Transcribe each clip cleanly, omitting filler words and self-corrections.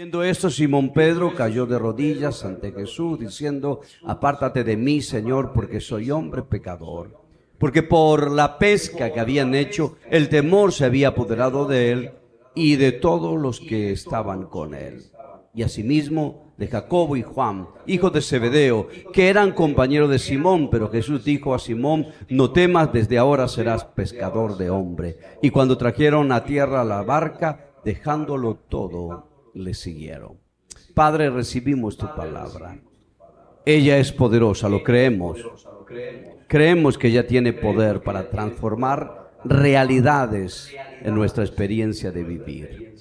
Viendo esto, Simón Pedro cayó de rodillas ante Jesús, diciendo: apártate de mí, Señor, porque soy hombre pecador. Porque por la pesca que habían hecho, el temor se había apoderado de él y de todos los que estaban con él. Y asimismo de Jacobo y Juan, hijos de Zebedeo, que eran compañeros de Simón. Pero Jesús dijo a Simón: no temas, desde ahora serás pescador de hombre. Y cuando trajeron a tierra la barca, dejándolo todo, le siguieron. Padre, recibimos tu palabra. Ella es poderosa, lo creemos. Creemos que ella tiene poder para transformar realidades en nuestra experiencia de vivir.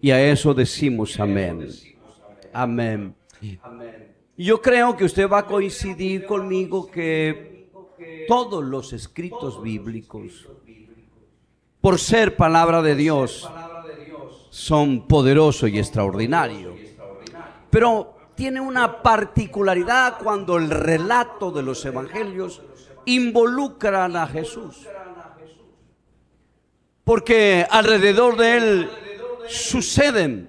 Y a eso decimos amén. Amén. Yo creo que usted va a coincidir conmigo que todos los escritos bíblicos, por ser palabra de Dios, son poderosos y extraordinarios. Pero tiene una particularidad cuando el relato de los evangelios involucran a Jesús. Porque alrededor de él suceden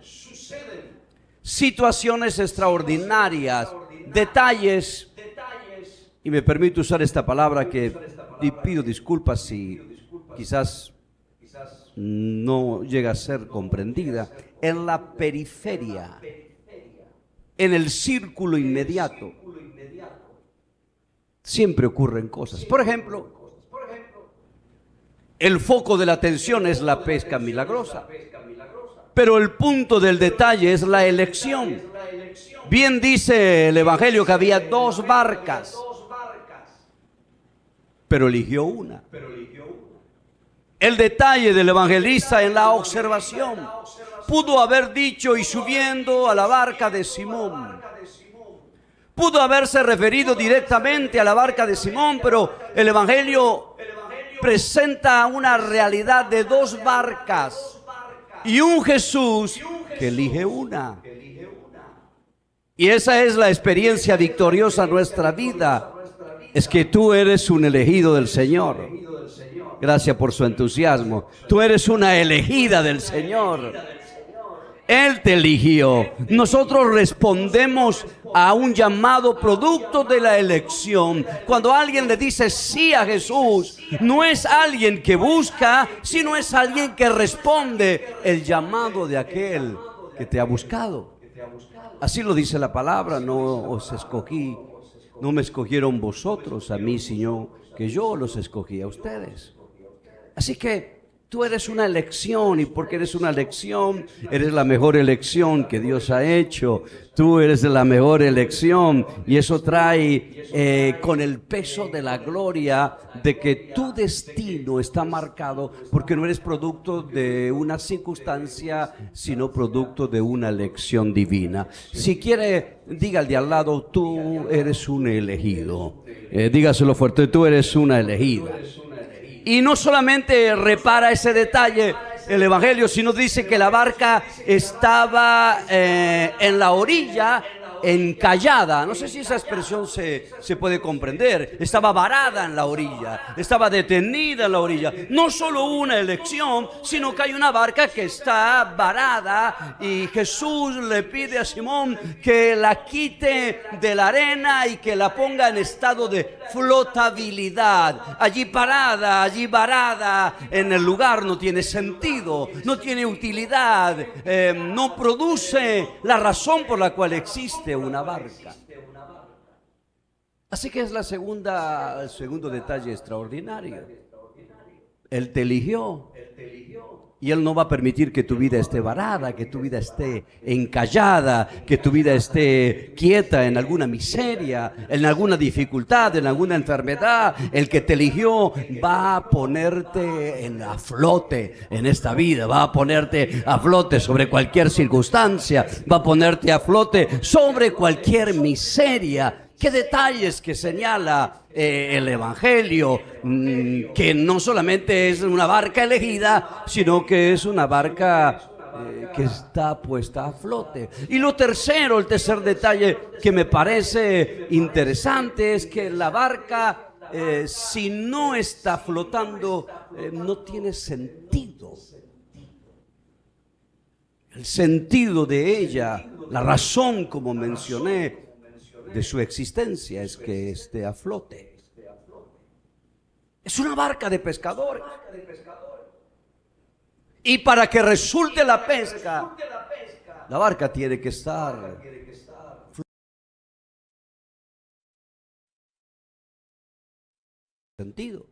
situaciones extraordinarias, detalles, y me permito usar esta palabra que pido disculpas si quizás no llega a ser comprendida, en la periferia, en el círculo inmediato, siempre ocurren cosas. Por ejemplo, el foco de la atención es la pesca milagrosa, pero el punto del detalle es la elección. Bien dice el Evangelio que había dos barcas, pero eligió una. El detalle del evangelista en la observación. Pudo haber dicho: y subiendo a la barca de Simón. Pudo haberse referido directamente a la barca de Simón, pero el evangelio presenta una realidad de dos barcas y un Jesús que elige una. Y esa es la experiencia victoriosa en nuestra vida. Es que tú eres un elegido del Señor. Gracias por su entusiasmo. Tú eres una elegida del Señor. Él te eligió. Nosotros respondemos a un llamado producto de la elección. Cuando alguien le dice sí a Jesús, no es alguien que busca, sino es alguien que responde el llamado de aquel que te ha buscado. Así lo dice la palabra: no os escogí, no me escogieron vosotros a mí, sino que yo los escogí a ustedes. Así que tú eres una elección, y porque eres una elección, eres la mejor elección que Dios ha hecho. Tú eres la mejor elección, y eso trae con el peso de la gloria de que tu destino está marcado, porque no eres producto de una circunstancia, sino producto de una elección divina. Si quiere, diga al de al lado: tú eres un elegido. Dígaselo fuerte: tú eres una elegida. Y no solamente repara ese detalle el Evangelio, sino dice que la barca estaba en la orilla, encallada. No sé si esa expresión se puede comprender. Estaba varada en la orilla, estaba detenida en la orilla. No solo una elección, sino que hay una barca que está varada, y Jesús le pide a Simón que la quite de la arena y que la ponga en estado de flotabilidad. Allí parada, allí varada en el lugar, no tiene sentido, no tiene utilidad, no produce la razón por la cual existe una barca. Así que es el segundo detalle extraordinario. Él te eligió, y Él no va a permitir que tu vida esté varada, que tu vida esté encallada, que tu vida esté quieta en alguna miseria, en alguna dificultad, en alguna enfermedad. El que te eligió va a ponerte a flote en esta vida, va a ponerte a flote sobre cualquier circunstancia, va a ponerte a flote sobre cualquier miseria. ¿Qué detalles que señala el Evangelio? Que no solamente es una barca elegida, sino que es una barca que está puesta a flote. Y el tercer detalle que me parece interesante es que la barca, si no está flotando, no tiene sentido. El sentido de ella, la razón, como mencioné, de su existencia es que esté a flote. Es una barca de pescadores. Y para que resulte la pesca, la barca tiene que estar sentido.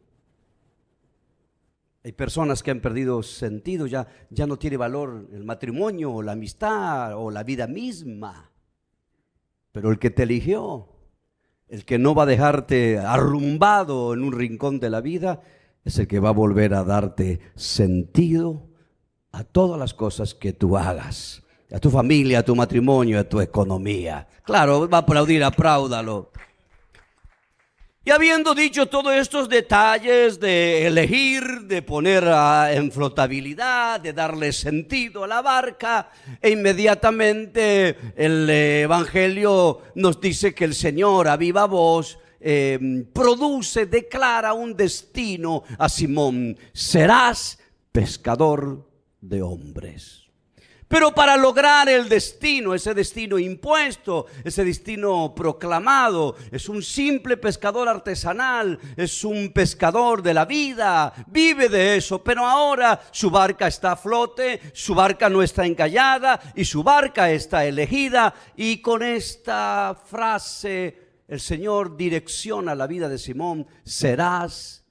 Hay personas que han perdido sentido, ya no tiene valor el matrimonio o la amistad o la vida misma. Pero el que te eligió, el que no va a dejarte arrumbado en un rincón de la vida, es el que va a volver a darte sentido a todas las cosas que tú hagas, a tu familia, a tu matrimonio, a tu economía. Claro, va a aplaudir, apláudalo. Y habiendo dicho todos estos detalles de elegir, de poner en flotabilidad, de darle sentido a la barca, e inmediatamente el Evangelio nos dice que el Señor a viva voz declara un destino a Simón: serás pescador de hombres. Pero para lograr el destino, ese destino impuesto, ese destino proclamado, es un simple pescador artesanal, es un pescador de la vida, vive de eso, pero ahora su barca está a flote, su barca no está encallada y su barca está elegida. Y con esta frase el Señor direcciona la vida de Simón: serás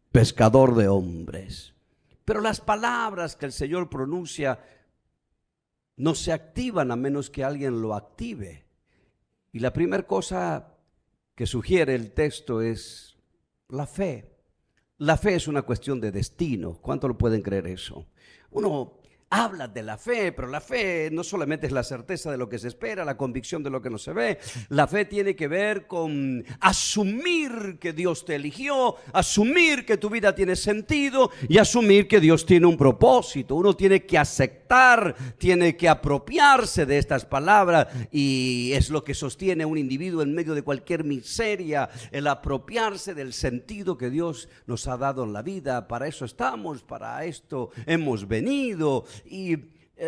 pescador de hombres. Pero las palabras que el Señor pronuncia no se activan a menos que alguien lo active. Y la primera cosa que sugiere el texto es la fe. La fe es una cuestión de destino. ¿Cuánto lo pueden creer eso? Uno habla de la fe, pero la fe no solamente es la certeza de lo que se espera, la convicción de lo que no se ve. La fe tiene que ver con asumir que Dios te eligió, asumir que tu vida tiene sentido y asumir que Dios tiene un propósito. Uno tiene que aceptar, tiene que apropiarse de estas palabras, y es lo que sostiene a un individuo en medio de cualquier miseria, el apropiarse del sentido que Dios nos ha dado en la vida. Para eso estamos, para esto hemos venido. Y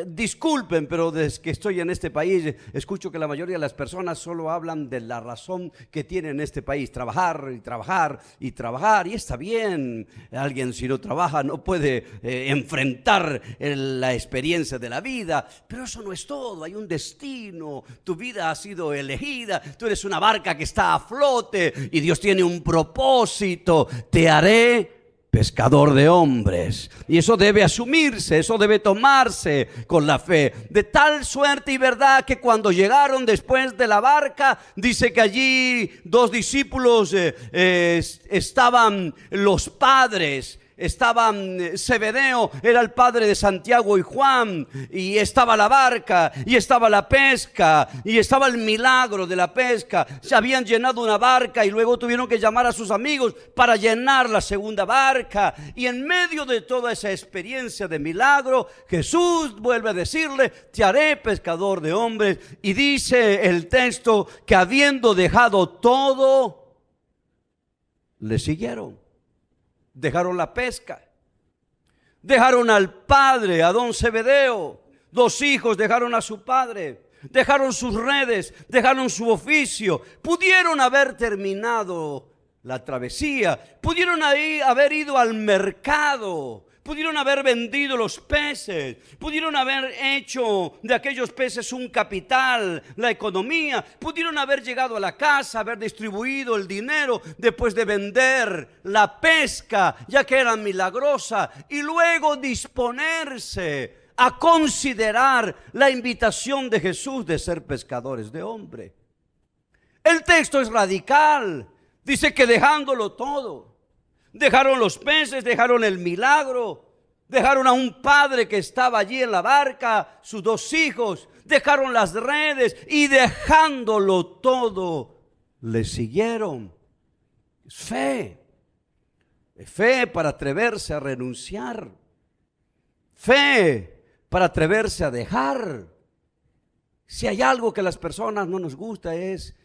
disculpen, pero desde que estoy en este país escucho que la mayoría de las personas solo hablan de la razón que tienen en este país: trabajar y trabajar y trabajar. Y está bien, alguien si no trabaja no puede enfrentar la experiencia de la vida, pero eso no es todo. Hay un destino, tu vida ha sido elegida, tú eres una barca que está a flote y Dios tiene un propósito: te haré pescador de hombres. Y eso debe asumirse, eso debe tomarse con la fe. De tal suerte y verdad que cuando llegaron después de la barca, dice que allí dos discípulos estaban los padres. Estaban Zebedeo, era el padre de Santiago y Juan, y estaba la barca, y estaba la pesca, y estaba el milagro de la pesca. Se habían llenado una barca y luego tuvieron que llamar a sus amigos para llenar la segunda barca. Y en medio de toda esa experiencia de milagro, Jesús vuelve a decirle: te haré pescador de hombres. Y dice el texto que habiendo dejado todo, le siguieron. Dejaron la pesca, dejaron al padre, a don Zebedeo, dos hijos, dejaron a su padre, dejaron sus redes, dejaron su oficio. Pudieron haber terminado la travesía, pudieron haber ido al mercado, pudieron haber vendido los peces, pudieron haber hecho de aquellos peces un capital, la economía, pudieron haber llegado a la casa, haber distribuido el dinero después de vender la pesca, ya que era milagrosa, y luego disponerse a considerar la invitación de Jesús de ser pescadores de hombre. El texto es radical, dice que dejándolo todo, dejaron los peces, dejaron el milagro, dejaron a un padre que estaba allí en la barca, sus dos hijos, dejaron las redes y dejándolo todo, le siguieron. Es fe. Es fe para atreverse a renunciar. Fe para atreverse a dejar. Si hay algo que a las personas no nos gusta es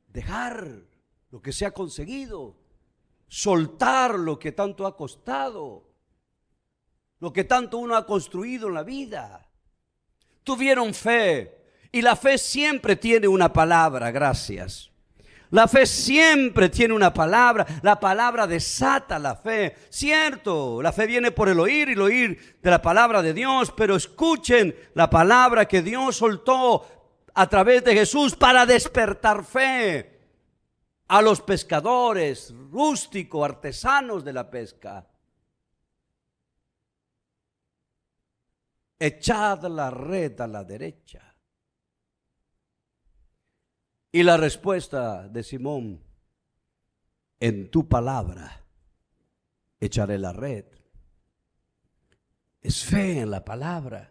dejar lo que se ha conseguido. Soltar lo que tanto ha costado, lo que tanto uno ha construido en la vida. tuvieron fe. Y la fe siempre tiene una palabra, gracias. La fe siempre tiene una palabra. La palabra desata la fe. Cierto, la fe viene por el oír y el oír de la palabra de Dios. Pero escuchen la palabra que Dios soltó a través de Jesús para despertar fe a los pescadores, rústicos, artesanos de la pesca. Echad la red a la derecha. Y la respuesta de Simón: en tu palabra echaré la red. Es fe en la palabra.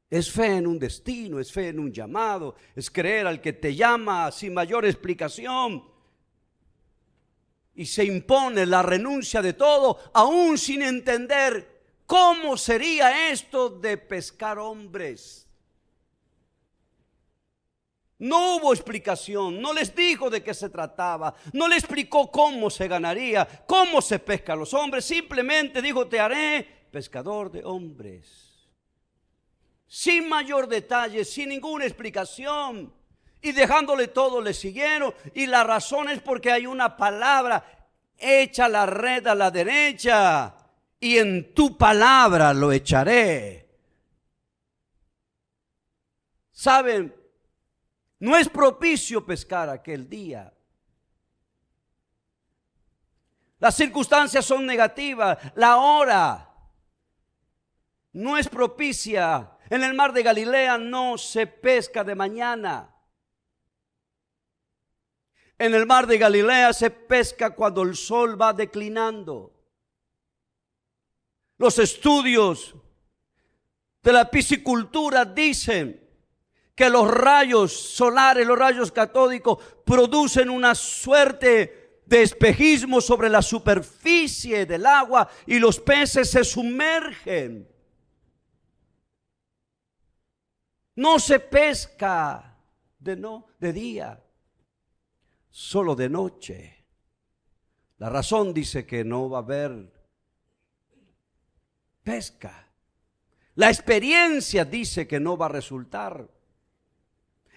Es fe en un destino, es fe en un llamado, es creer al que te llama sin mayor explicación. Y se impone la renuncia de todo, aún sin entender cómo sería esto de pescar hombres. No hubo explicación, no les dijo de qué se trataba, no le explicó cómo se ganaría, cómo se pesca a los hombres. Simplemente dijo: te haré pescador de hombres. Sin mayor detalle, sin ninguna explicación. Y dejándole todo le siguieron. Y la razón es porque hay una palabra: echa la red a la derecha y en tu palabra lo echaré. ¿Saben? No es propicio pescar aquel día. Las circunstancias son negativas. La hora no es propicia. En el mar de Galilea no se pesca de mañana. En el mar de Galilea se pesca cuando el sol va declinando. Los estudios de la piscicultura dicen que los rayos solares, los rayos catódicos, producen una suerte de espejismo sobre la superficie del agua y los peces se sumergen. No se pesca de día, solo de noche. La razón dice que no va a haber pesca. La experiencia dice que no va a resultar.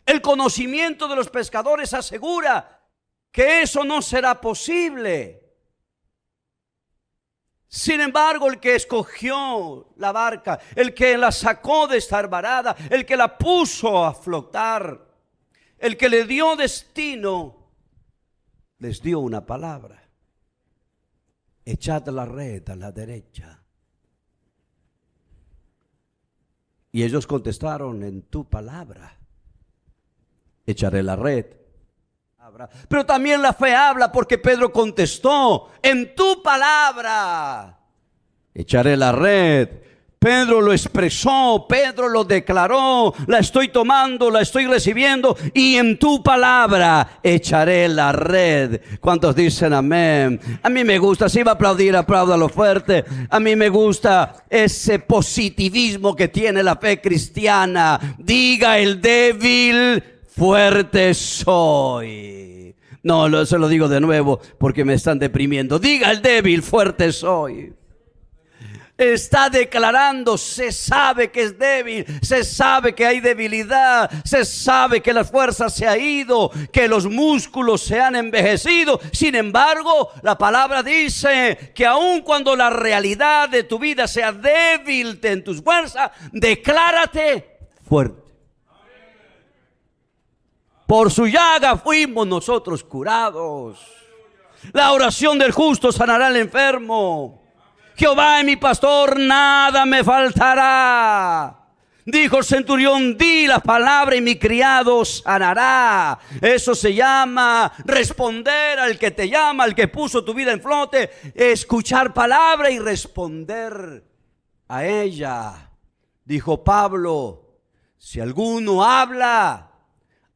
El conocimiento de los pescadores asegura que eso no será posible. Sin embargo, el que escogió la barca, el que la sacó de estar varada, el que la puso a flotar, el que le dio destino, les dio una palabra: echad la red a la derecha. Y ellos contestaron: en tu palabra echaré la red. Pero también la fe habla, porque Pedro contestó: en tu palabra echaré la red. Pedro lo expresó, Pedro lo declaró: la estoy tomando, la estoy recibiendo, y en tu palabra echaré la red. ¿Cuántos dicen amén? A mí me gusta, si va a aplaudir, apláudalo fuerte. A mí me gusta ese positivismo que tiene la fe cristiana. Diga el débil: fuerte soy. No, se lo digo de nuevo porque me están deprimiendo. Diga el débil: fuerte soy. Está declarando, se sabe que es débil, se sabe que hay debilidad, se sabe que la fuerza se ha ido, que los músculos se han envejecido. Sin embargo, la palabra dice que aun cuando la realidad de tu vida sea débil en tus fuerzas, declárate fuerte. Por su llaga fuimos nosotros curados. La oración del justo sanará al enfermo. Jehová es mi pastor, nada me faltará. Dijo el centurión: di la palabra y mi criado sanará. Eso se llama responder al que te llama, al que puso tu vida en flote. Escuchar palabra y responder a ella. Dijo Pablo: si alguno habla,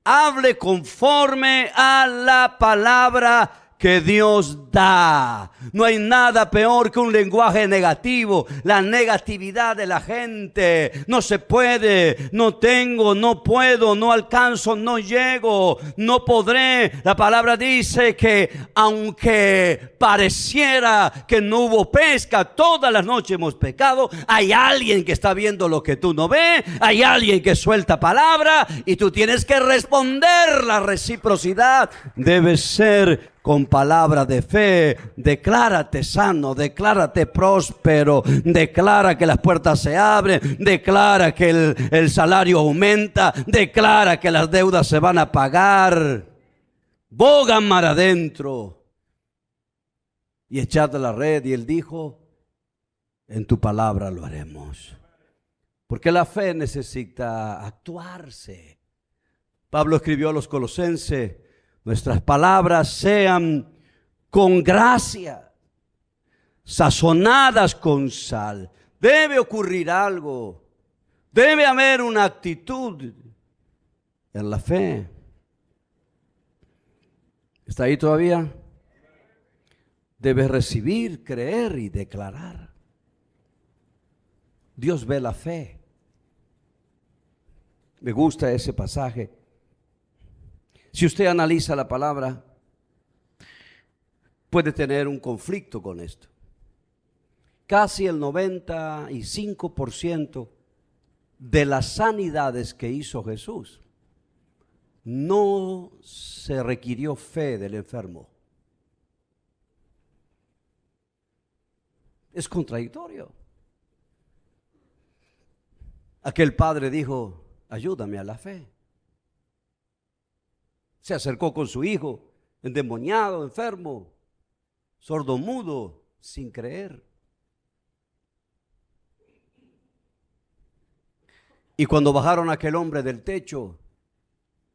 hable conforme a la palabra que Dios da. No hay nada peor que un lenguaje negativo, la negatividad de la gente. No se puede, no tengo, no puedo, no alcanzo, no llego, no podré. La palabra dice que aunque pareciera que no hubo pesca, todas las noches hemos pecado. Hay alguien que está viendo lo que tú no ves, hay alguien que suelta palabra y tú tienes que responder. La reciprocidad debe ser con palabra de fe. Declárate sano, declárate próspero, declara que las puertas se abren, declara que el salario aumenta, declara que las deudas se van a pagar. Bogan mar adentro y echad la red. Y él dijo: en tu palabra lo haremos. Porque la fe necesita actuarse. Pablo escribió a los Colosenses: nuestras palabras sean con gracia, sazonadas con sal. Debe ocurrir algo, debe haber una actitud en la fe. ¿Está ahí todavía? Debes recibir, creer y declarar. Dios ve la fe. Me gusta ese pasaje. Si usted analiza la palabra, puede tener un conflicto con esto. Casi el 95% de las sanidades que hizo Jesús no se requirió fe del enfermo. Es contradictorio. Aquel padre dijo: ayúdame a la fe. Se acercó con su hijo, endemoniado, enfermo, sordomudo, sin creer. Y cuando bajaron a aquel hombre del techo,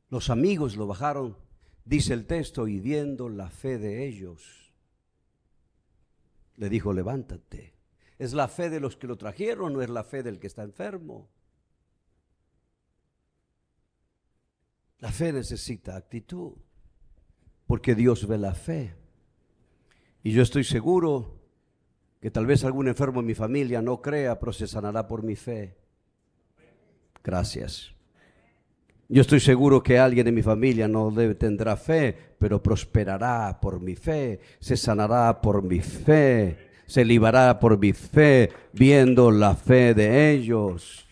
los amigos lo bajaron, dice el texto, y viendo la fe de ellos, le dijo: levántate. ¿Es la fe de los que lo trajeron, no es la fe del que está enfermo? La fe necesita actitud, porque Dios ve la fe. Y yo estoy seguro que tal vez algún enfermo en mi familia no crea, pero se sanará por mi fe. Gracias. Yo estoy seguro que alguien en mi familia no tendrá fe, pero prosperará por mi fe, se sanará por mi fe, se librará por mi fe, viendo la fe de ellos.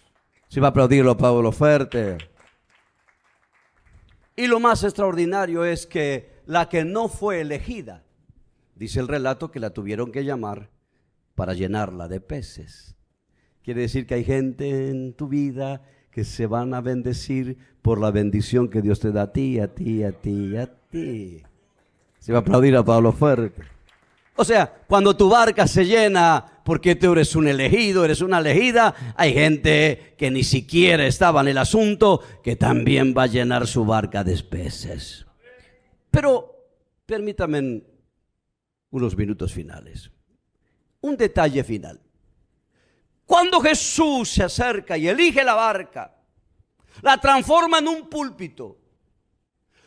Si va a aplaudirlo, Pablo, fuerte. Y lo más extraordinario es que la que no fue elegida, dice el relato que la tuvieron que llamar para llenarla de peces. Quiere decir que hay gente en tu vida que se van a bendecir por la bendición que Dios te da a ti, a ti, a ti, a ti. Se va a aplaudir a Pablo fuerte. O sea, cuando tu barca se llena porque tú eres un elegido, eres una elegida, hay gente que ni siquiera estaba en el asunto que también va a llenar su barca de peces. Pero permítame unos minutos finales. Un detalle final. Cuando Jesús se acerca y elige la barca, la transforma en un púlpito,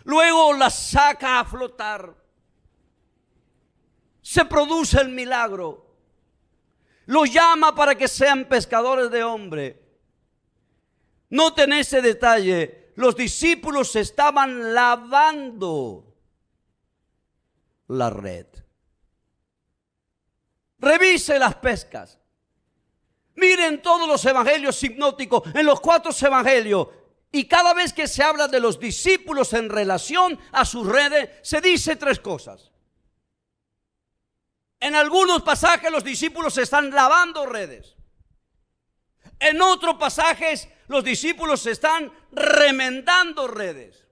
luego la saca a flotar, se produce el milagro, los llama para que sean pescadores de hombres. Noten ese detalle: los discípulos estaban lavando la red. Revise las pescas. Miren todos los evangelios hipnóticos, en los 4 evangelios, y cada vez que se habla de los discípulos en relación a sus redes, se dice 3 cosas. En algunos pasajes los discípulos están lavando redes. En otros pasajes los discípulos están remendando redes.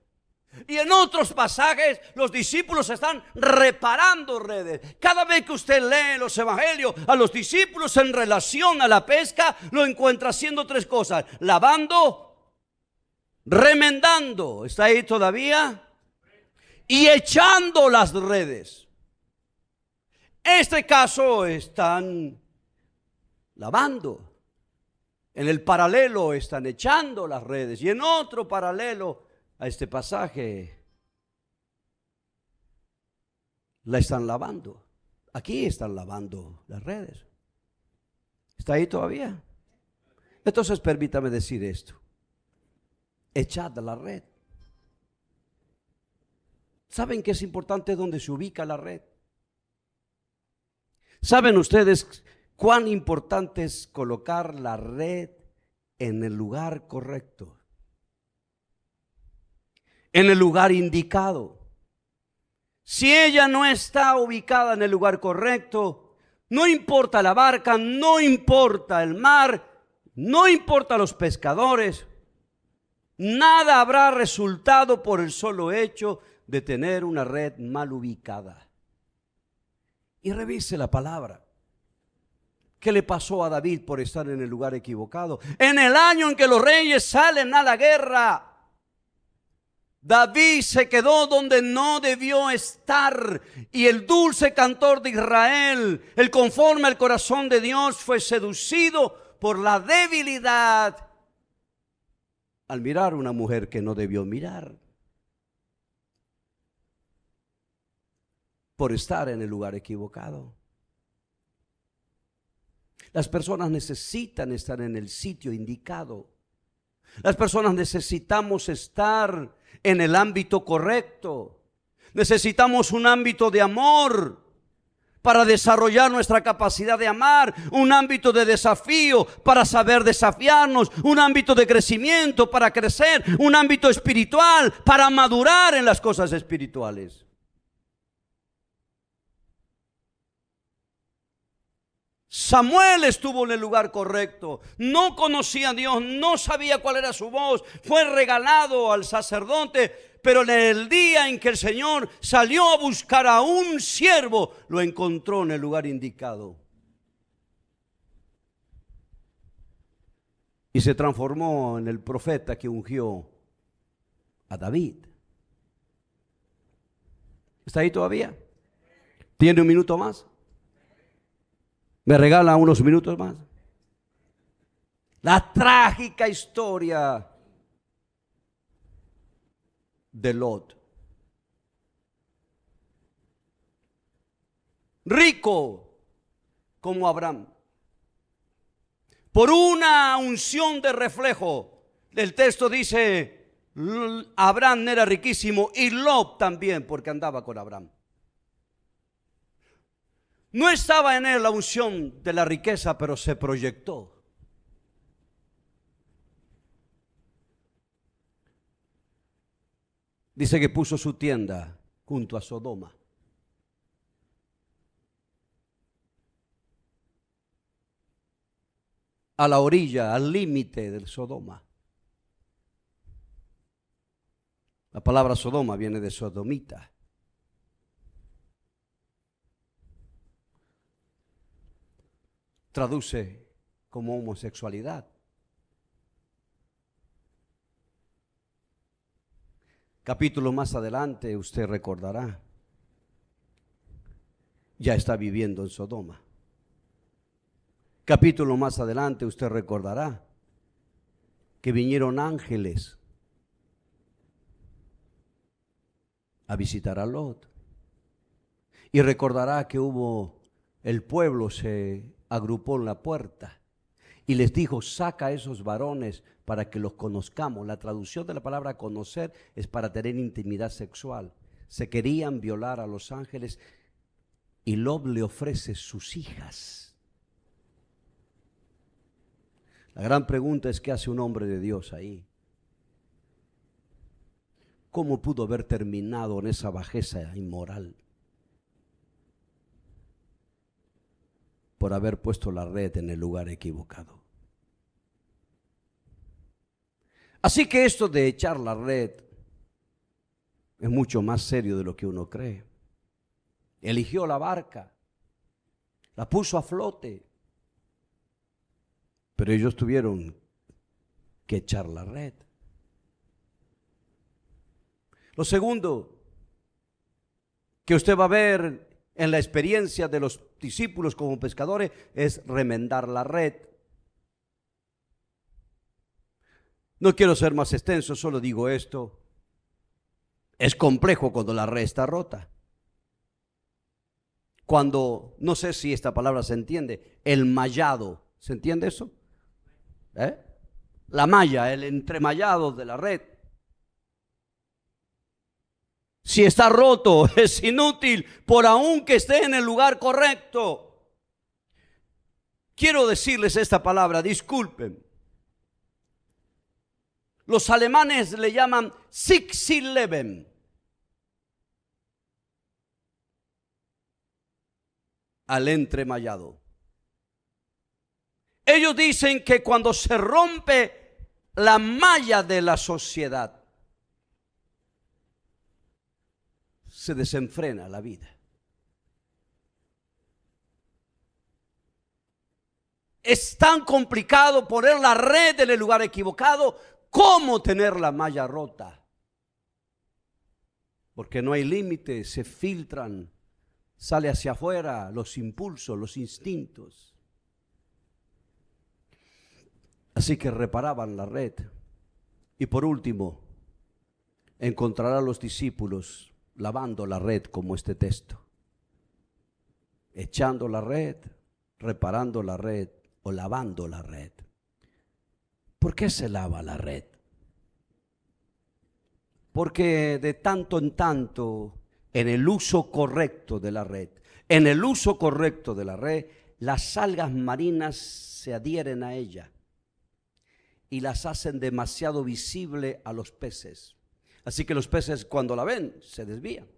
Y en otros pasajes los discípulos están reparando redes. Cada vez que usted lee los evangelios a los discípulos en relación a la pesca, lo encuentra haciendo 3 cosas: lavando, remendando, ¿está ahí todavía? Y echando las redes. Este caso están lavando. En el paralelo están echando las redes. Y en otro paralelo a este pasaje la están lavando. Aquí están lavando las redes. ¿Está ahí todavía? Entonces permítame decir esto. Echad la red. ¿Saben qué es importante dónde se ubica la red? ¿Saben ustedes cuán importante es colocar la red en el lugar correcto? En el lugar indicado. Si ella no está ubicada en el lugar correcto, no importa la barca, no importa el mar, no importa los pescadores, nada habrá resultado por el solo hecho de tener una red mal ubicada. Y revise la palabra. ¿Qué le pasó a David por estar en el lugar equivocado? En el año en que los reyes salen a la guerra, David se quedó donde no debió estar, y el dulce cantor de Israel, el conforme al corazón de Dios, fue seducido por la debilidad al mirar a una mujer que no debió mirar, por estar en el lugar equivocado. Las personas necesitan estar en el sitio indicado. Las personas necesitamos estar en el ámbito correcto. Necesitamos un ámbito de amor para desarrollar nuestra capacidad de amar, un ámbito de desafío para saber desafiarnos, un ámbito de crecimiento para crecer, un ámbito espiritual para madurar en las cosas espirituales. Samuel estuvo en el lugar correcto, no conocía a Dios, no sabía cuál era su voz, fue regalado al sacerdote, pero en el día en que el Señor salió a buscar a un siervo, lo encontró en el lugar indicado. Y se transformó en el profeta que ungió a David. ¿Está ahí todavía? ¿Tiene un minuto más? ¿Me regala unos minutos más? La trágica historia de Lot. Rico como Abraham. Por una unción de reflejo. El texto dice, Abraham era riquísimo y Lot también, porque andaba con Abraham. No estaba en él la unción de la riqueza, pero se proyectó. Dice que puso su tienda junto a Sodoma. A la orilla, al límite del Sodoma. La palabra Sodoma viene de sodomita. Traduce como homosexualidad. Capítulo más adelante usted recordará, ya está viviendo en Sodoma. Capítulo más adelante usted recordará que vinieron ángeles a visitar a Lot. Y recordará que el pueblo se agrupó en la puerta y les dijo, saca a esos varones para que los conozcamos. La traducción de la palabra conocer es para tener intimidad sexual. Se querían violar a los ángeles y Lot le ofrece sus hijas. La gran pregunta es, ¿qué hace un hombre de Dios ahí? ¿Cómo pudo haber terminado en esa bajeza inmoral? Por haber puesto la red en el lugar equivocado. Así que esto de echar la red es mucho más serio de lo que uno cree. Eligió la barca, la puso a flote, pero ellos tuvieron que echar la red. Lo segundo que usted va a ver en la experiencia de los discípulos como pescadores es remendar la red. No quiero ser más extenso, solo digo esto. Es complejo cuando la red está rota. Cuando, no sé si esta palabra se entiende, el mallado, ¿se entiende eso? La malla, el entremallado de la red. Si está roto, es inútil, por aún que esté en el lugar correcto. Quiero decirles esta palabra, disculpen. Los alemanes le llaman Six-Eleven al entremallado. Ellos dicen que cuando se rompe la malla de la sociedad, se desenfrena la vida. Es tan complicado poner la red en el lugar equivocado como tener la malla rota. Porque no hay límite, se filtran, sale hacia afuera los impulsos, los instintos. Así que reparaban la red. Y por último, encontrará a los discípulos lavando la red como este texto. Echando la red, reparando la red o lavando la red. ¿Por qué se lava la red? Porque de tanto en tanto, en el uso correcto de la red, las algas marinas se adhieren a ella y las hacen demasiado visible a los peces. Así que los peces cuando la ven se desvían.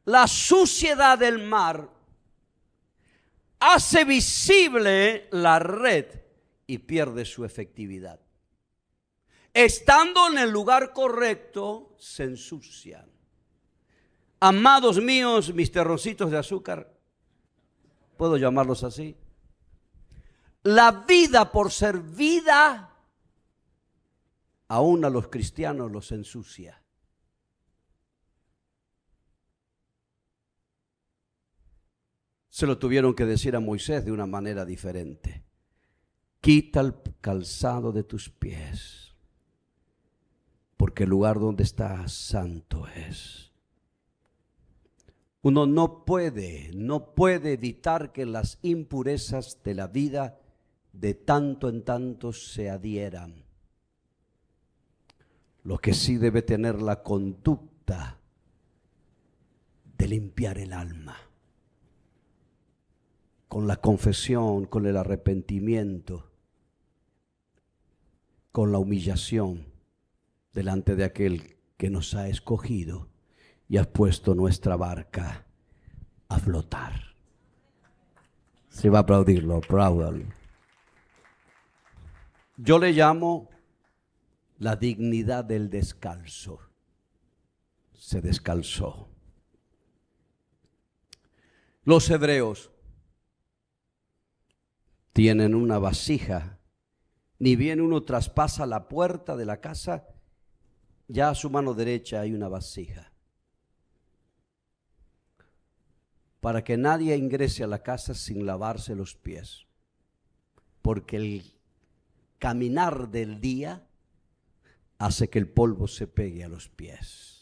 La suciedad del mar hace visible la red y pierde su efectividad. Estando en el lugar correcto, se ensucian. Amados míos, mis terroncitos de azúcar, ¿puedo llamarlos así? La vida por ser vida, aún a los cristianos los ensucia. Se lo tuvieron que decir a Moisés de una manera diferente. Quita el calzado de tus pies, porque el lugar donde estás santo es. Uno no puede evitar que las impurezas de la vida de tanto en tanto se adhieran. Lo que sí debe tener la conducta de limpiar el alma, con la confesión, con el arrepentimiento, con la humillación delante de aquel que nos ha escogido y ha puesto nuestra barca a flotar. Si va a aplaudirlo, apláudalo. Yo le llamo la dignidad del descalzo. Se descalzó. Los hebreos tienen una vasija. Ni bien uno traspasa la puerta de la casa, ya a su mano derecha hay una vasija. Para que nadie ingrese a la casa sin lavarse los pies. Porque el caminar del día hace que el polvo se pegue a los pies.